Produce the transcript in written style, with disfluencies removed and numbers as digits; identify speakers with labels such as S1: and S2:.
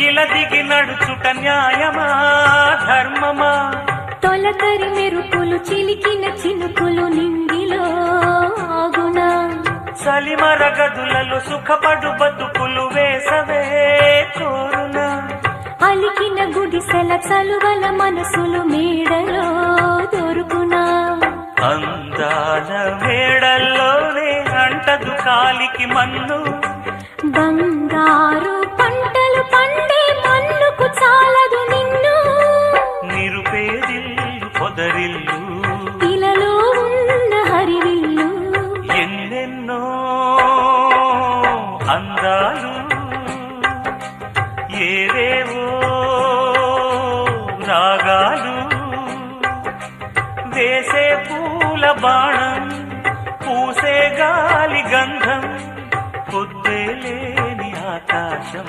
S1: ఇలా దిగి నడుచుట న్యాయమా ధర్మమా?
S2: తొలకరి మెరుపులు చిలికిన చినుకులు నింగిలో ఆగునా?
S1: చలిమర గదులలో సుఖపడు బతుకులు వేసవే కోరునా?
S2: అలికిన గుడిసెల చలువల మనసులు మేడలో దొరుకునా?
S1: అందాల మేడల్లోనే అంటదు కాలికి మన్ను.
S2: బంగారు పంటలు పండే మన్నుకు చాలదు నిన్ను.
S1: నిరుపేదిల్లు పొదరిల్లు
S2: ఇలలో ఉన్న హరివిల్లు
S1: ఎన్నెన్నో అందాలు ఏవేవో రాగాలు వేసే పూల బాణం పూసే గాలి గంధం పొద్దే లేని ఆకాశం